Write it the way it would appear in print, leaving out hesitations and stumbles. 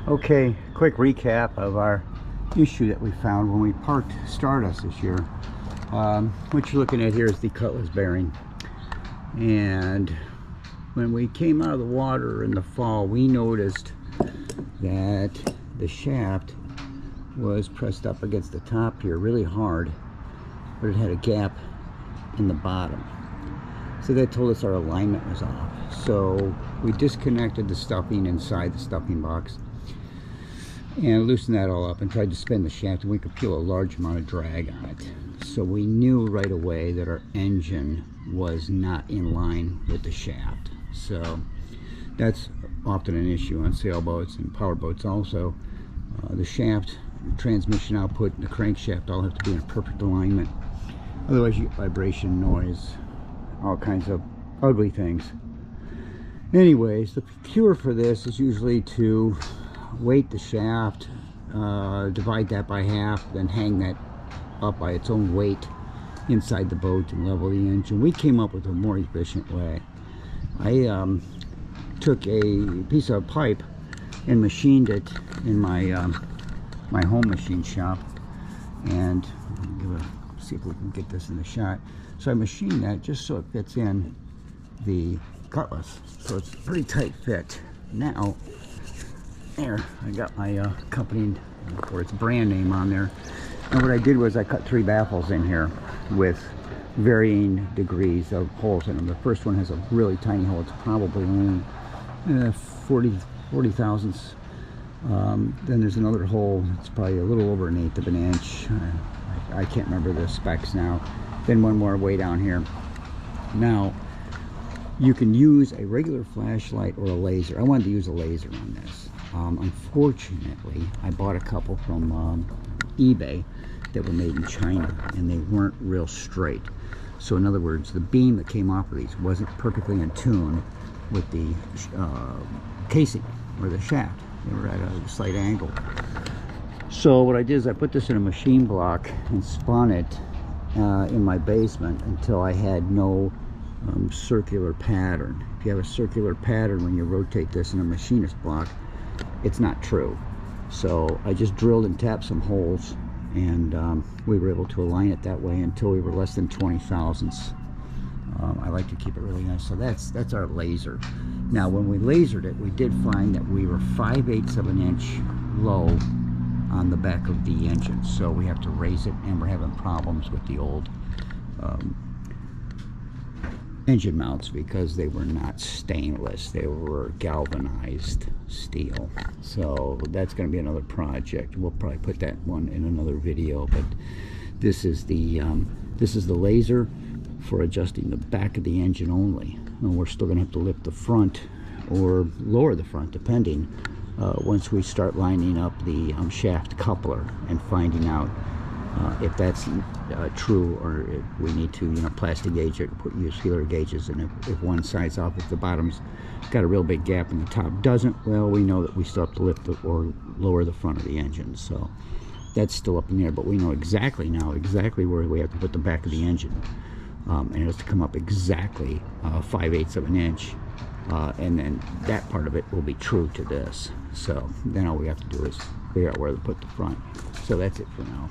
Okay, quick recap of our issue that we found when we parked Stardust this year. What you're looking at here is the Cutlass bearing. And when we came out of the water in the fall, we noticed that the shaft was pressed up against the top here really hard, but it had a gap in the bottom. So that told us our alignment was off. So we disconnected the stuffing inside the stuffing box and loosened that all up and tried to spin the shaft, and we could feel a large amount of drag on it. So we knew right away that our engine was not in line with the shaft. So that's often an issue on sailboats and power boats also. The shaft, the transmission output, and the crankshaft all have to be in perfect alignment. Otherwise you get vibration, noise, all kinds of ugly things. Anyways, the cure for this is usually to weight the shaft, divide that by half, then hang that up by its own weight inside the boat and level the engine. We came up with a more efficient way. I took a piece of pipe and machined it in my my home machine shop, and see if we can get this in the shot. So I machined that just so it fits in the Cutlass, so it's a pretty tight fit. Now there, I got my company or its brand name on there, and what I did was I cut 3 baffles in here with varying degrees of holes in them. The first one has a really tiny hole. It's probably only 40 thousandths. Then there's another hole. It's probably a little over 1/8 of an inch. I can't remember the specs now. Then one more way down here. Now you can use a regular flashlight or a laser. I wanted to use a laser on this. Unfortunately, I bought a couple from eBay that were made in China, and they weren't real straight. So in other words, the beam that came off of these wasn't perfectly in tune with the casing or the shaft. They were at a slight angle. So what I did is I put this in a machine block and spun it in my basement until I had no circular pattern. If you have a circular pattern when you rotate this in a machinist block, it's not true. So I just drilled and tapped some holes, and we were able to align it that way until we were less than 20 thousandths. I like to keep it really nice. So that's our laser. Now when we lasered it, we did find that we were 5/8 of an inch low on the back of the engine, so we have to raise it, and we're having problems with the old engine mounts because they were not stainless, they were galvanized steel. So that's going to be another project. We'll probably put that one in another video, but this is the laser for adjusting the back of the engine only, and we're still going to have to lift the front or lower the front depending once we start lining up the shaft coupler and finding out if that's true, or if we need to, plastic gauge it, use feeler gauges, and if one side's off, if the bottom's got a real big gap and the top doesn't, well, we know that we still have to lift or lower the front of the engine. So that's still up in the air, but we know exactly where we have to put the back of the engine, and it has to come up exactly 5/8 of an inch, and then that part of it will be true to this. So then all we have to do is figure out where to put the front. So that's it for now.